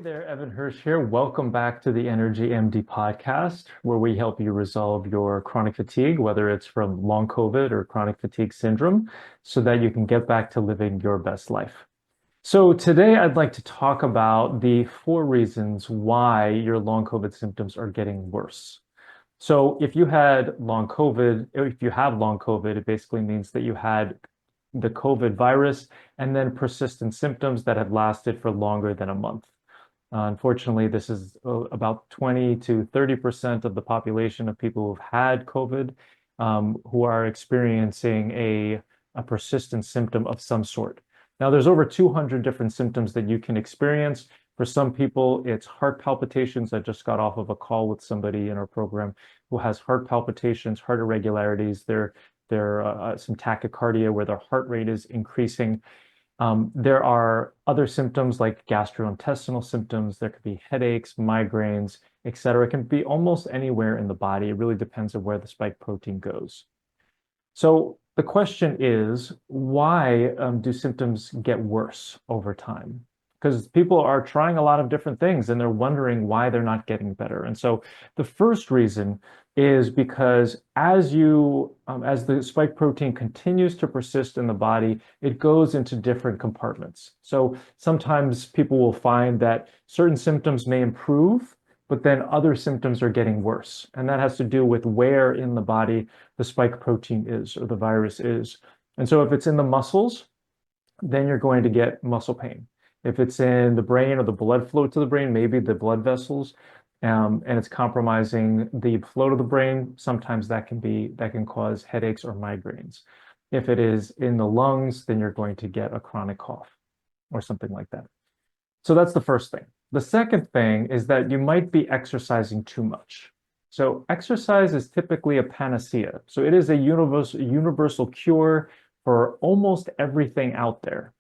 there, Evan Hirsch here. Welcome back to the Energy MD podcast, where we help you resolve your chronic fatigue, whether it's from long COVID or chronic fatigue syndrome, so that you can get back to living your best life. So today I'd like to talk about the 4 reasons why your long COVID symptoms are getting worse. So if you had long COVID, or if you have long COVID, it basically means that you had the COVID virus and then persistent symptoms that have lasted for longer than a month. Unfortunately, this is about 20 to 30% of the population of people who've had COVID who are experiencing a persistent symptom of some sort. Now, there's over 200 different symptoms that you can experience. For some people, it's heart palpitations. I just got off of a call with somebody in our program who has heart palpitations, heart irregularities. There some tachycardia where their heart rate is increasing. There are other symptoms like gastrointestinal symptoms. There could be headaches, migraines, etc. It can be almost anywhere in the body. It really depends on where the spike protein goes. So the question is, why do symptoms get worse over time? Because people are trying a lot of different things and they're wondering why they're not getting better. And so the first reason is because as the spike protein continues to persist in the body, it goes into different compartments. So sometimes people will find that certain symptoms may improve, but then other symptoms are getting worse. And that has to do with where in the body the spike protein is or the virus is. And so if it's in the muscles, then you're going to get muscle pain. If it's in the brain or the blood flow to the brain, maybe the blood vessels, and it's compromising the flow to the brain, sometimes that can cause headaches or migraines. If it is in the lungs, then you're going to get a chronic cough or something like that. So that's the first thing. The second thing is that you might be exercising too much. So exercise is typically a panacea. So it is a universal cure for almost everything out there.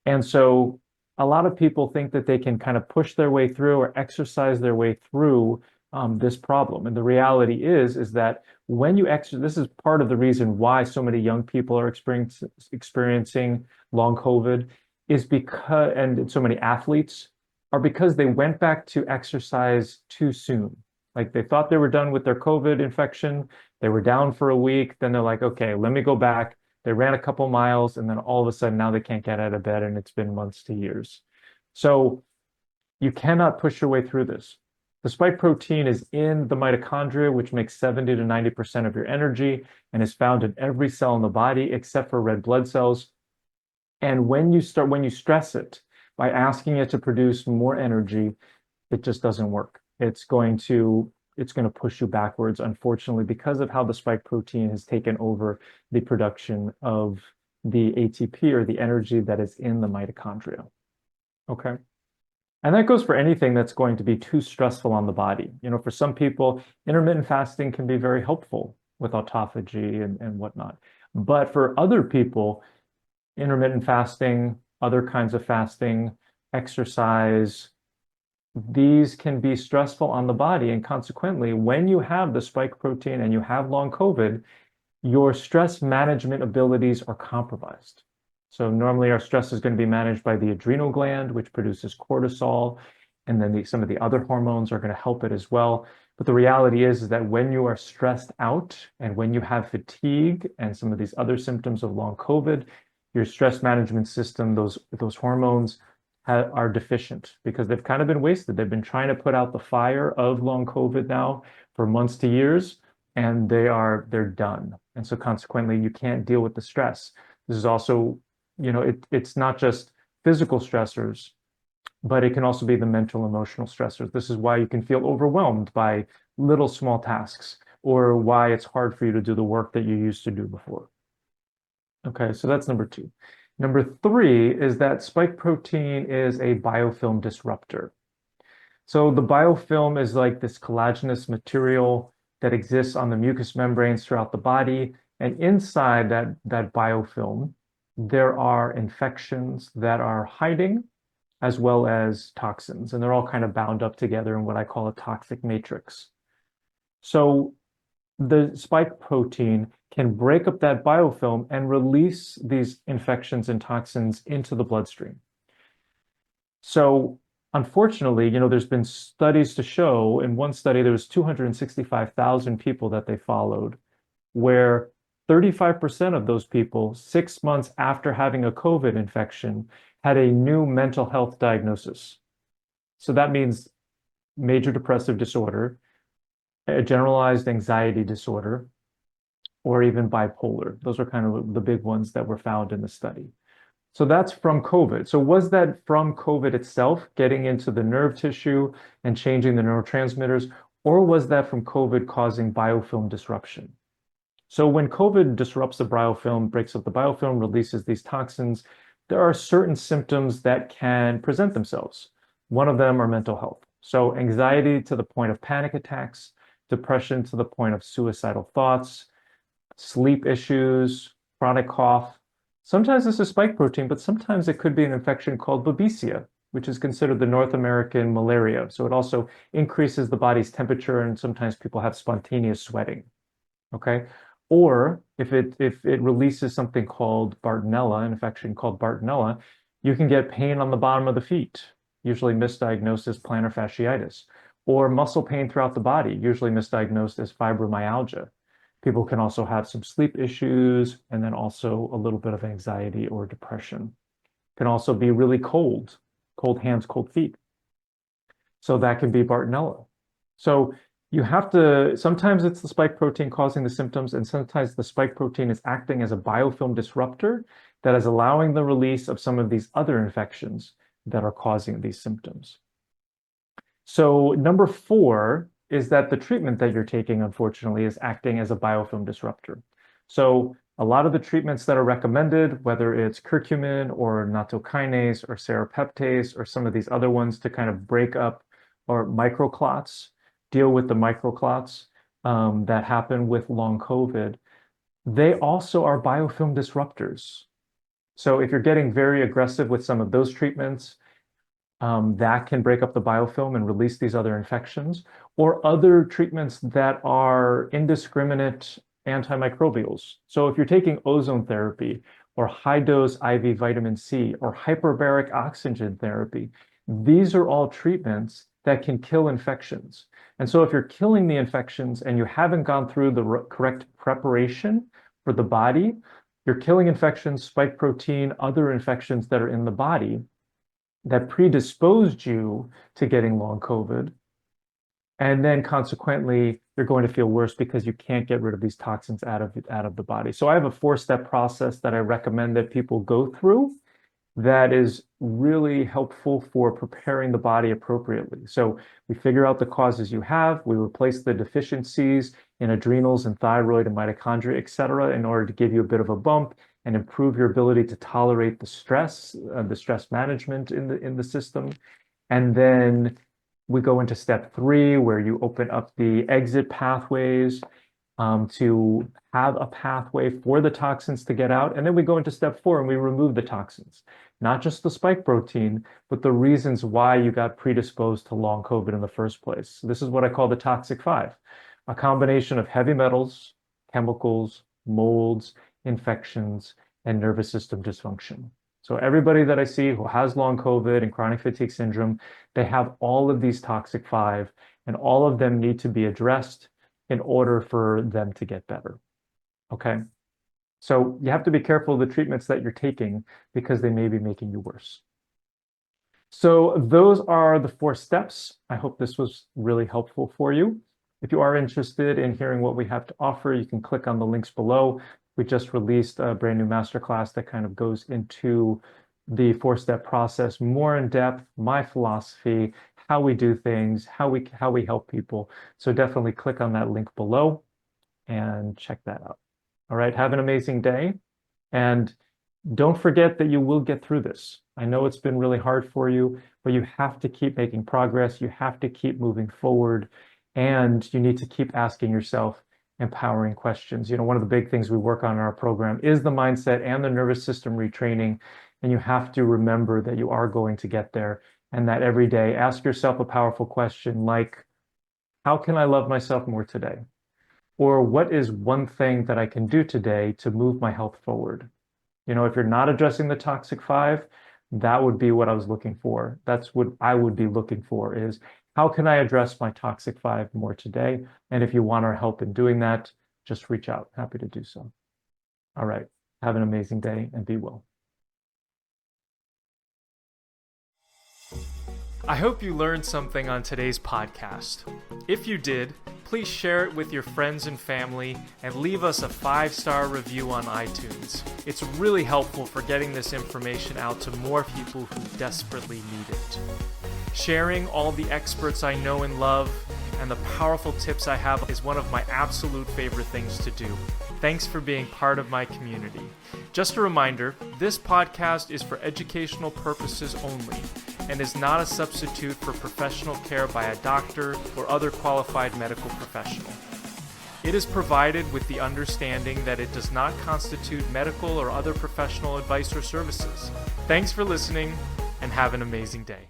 And so a lot of people think that they can kind of push their way through or exercise their way through this problem. And the reality is that when you exercise, this is part of the reason why so many young people are experiencing long COVID is because, and so many athletes are because they went back to exercise too soon. Like they thought they were done with their COVID infection. They were down for a week. Then they're like, okay, let me go back. They ran a couple miles and then all of a sudden now they can't get out of bed and it's been months to years. So you cannot push your way through this. The spike protein is in the mitochondria, which makes 70 to 90% of your energy and is found in every cell in the body except for red blood cells. And when you stress it by asking it to produce more energy, it just doesn't work. It's going to push you backwards, unfortunately, because of how the spike protein has taken over the production of the ATP or the energy that is in the mitochondria. Okay. And that goes for anything that's going to be too stressful on the body. You know, for some people, intermittent fasting can be very helpful with autophagy and whatnot. But for other people, intermittent fasting, other kinds of fasting, exercise, these can be stressful on the body. And consequently, when you have the spike protein and you have long COVID, your stress management abilities are compromised. So normally our stress is going to be managed by the adrenal gland, which produces cortisol, and then some of the other hormones are going to help it as well. But the reality is that when you are stressed out and when you have fatigue and some of these other symptoms of long COVID, your stress management system, those hormones are deficient because they've kind of been wasted. They've been trying to put out the fire of long COVID now for months to years, and they're done. And so consequently, you can't deal with the stress. This is also, you know, it's not just physical stressors, but it can also be the mental, emotional stressors. This is why you can feel overwhelmed by little small tasks or why it's hard for you to do the work that you used to do before. Okay, so that's number 2. Number 3 is that spike protein is a biofilm disruptor. So the biofilm is like this collagenous material that exists on the mucous membranes throughout the body. And inside that biofilm, there are infections that are hiding as well as toxins. And they're all kind of bound up together in what I call a toxic matrix. So the spike protein can break up that biofilm and release these infections and toxins into the bloodstream. So unfortunately, there's been studies to show, in one study, there was 265,000 people that they followed, where 35% of those people, 6 months after having a COVID infection, had a new mental health diagnosis. So that means major depressive disorder, a generalized anxiety disorder, or even bipolar. Those are kind of the big ones that were found in the study. So that's from COVID. So was that from COVID itself, getting into the nerve tissue and changing the neurotransmitters, or was that from COVID causing biofilm disruption? So when COVID disrupts the biofilm, breaks up the biofilm, releases these toxins, there are certain symptoms that can present themselves. One of them are mental health. So anxiety to the point of panic attacks, depression to the point of suicidal thoughts, sleep issues, chronic cough. Sometimes this is spike protein, but sometimes it could be an infection called Babesia, which is considered the North American malaria. So it also increases the body's temperature, and sometimes people have spontaneous sweating. Okay. Or if it releases something called Bartonella, an infection called Bartonella, you can get pain on the bottom of the feet, usually misdiagnosed as plantar fasciitis, or muscle pain throughout the body, usually misdiagnosed as fibromyalgia. People can also have some sleep issues and then also a little bit of anxiety or depression. Can also be really cold, cold hands, cold feet. So that can be Bartonella. So you have to, sometimes it's the spike protein causing the symptoms, and sometimes the spike protein is acting as a biofilm disruptor that is allowing the release of some of these other infections that are causing these symptoms. So number 4 is that the treatment that you're taking, unfortunately, is acting as a biofilm disruptor. So a lot of the treatments that are recommended, whether it's curcumin or nattokinase or serrapeptase or some of these other ones to kind of break up or microclots, deal with the microclots that happen with long COVID, they also are biofilm disruptors. So if you're getting very aggressive with some of those treatments, that can break up the biofilm and release these other infections, or other treatments that are indiscriminate antimicrobials. So if you're taking ozone therapy or high dose IV vitamin C or hyperbaric oxygen therapy, these are all treatments that can kill infections. And so if you're killing the infections and you haven't gone through the correct preparation for the body, you're killing infections, spike protein, other infections that are in the body that predisposed you to getting long COVID. And then consequently, you're going to feel worse because you can't get rid of these toxins out of the body. So I have a 4-step process that I recommend that people go through that is really helpful for preparing the body appropriately. So we figure out the causes you have, we replace the deficiencies in adrenals and thyroid and mitochondria, et cetera, in order to give you a bit of a bump and improve your ability to tolerate the stress management in the system. And then we go into step 3, where you open up the exit pathways to have a pathway for the toxins to get out. And then we go into step 4 and we remove the toxins, not just the spike protein, but the reasons why you got predisposed to long COVID in the first place. So this is what I call the toxic 5, a combination of heavy metals, chemicals, molds, infections, and nervous system dysfunction. So everybody that I see who has long COVID and chronic fatigue syndrome, they have all of these toxic 5, and all of them need to be addressed in order for them to get better. Okay? So you have to be careful of the treatments that you're taking because they may be making you worse. So those are the 4 steps. I hope this was really helpful for you. If you are interested in hearing what we have to offer, you can click on the links below. We just released a brand new masterclass that kind of goes into the 4-step process more in depth, my philosophy, how we do things, how we help people. So definitely click on that link below and check that out. All right, have an amazing day. And don't forget that you will get through this. I know it's been really hard for you, but you have to keep making progress. You have to keep moving forward, and you need to keep asking yourself empowering questions. One of the big things we work on in our program is the mindset and the nervous system retraining. And you have to remember that you are going to get there, and that every day ask yourself a powerful question like, how can I love myself more today? Or what is one thing that I can do today to move my health forward? If you're not addressing the toxic 5, That would be what I was looking for. That's what I would be looking for is how can I address my toxic 5 more today? And if you want our help in doing that, just reach out. Happy to do so. All right. Have an amazing day and be well. I hope you learned something on today's podcast. If you did, please share it with your friends and family and leave us a 5-star review on iTunes. It's really helpful for getting this information out to more people who desperately need it. Sharing all the experts I know and love and the powerful tips I have is one of my absolute favorite things to do. Thanks for being part of my community. Just a reminder, this podcast is for educational purposes only and is not a substitute for professional care by a doctor or other qualified medical professional. It is provided with the understanding that it does not constitute medical or other professional advice or services. Thanks for listening and have an amazing day.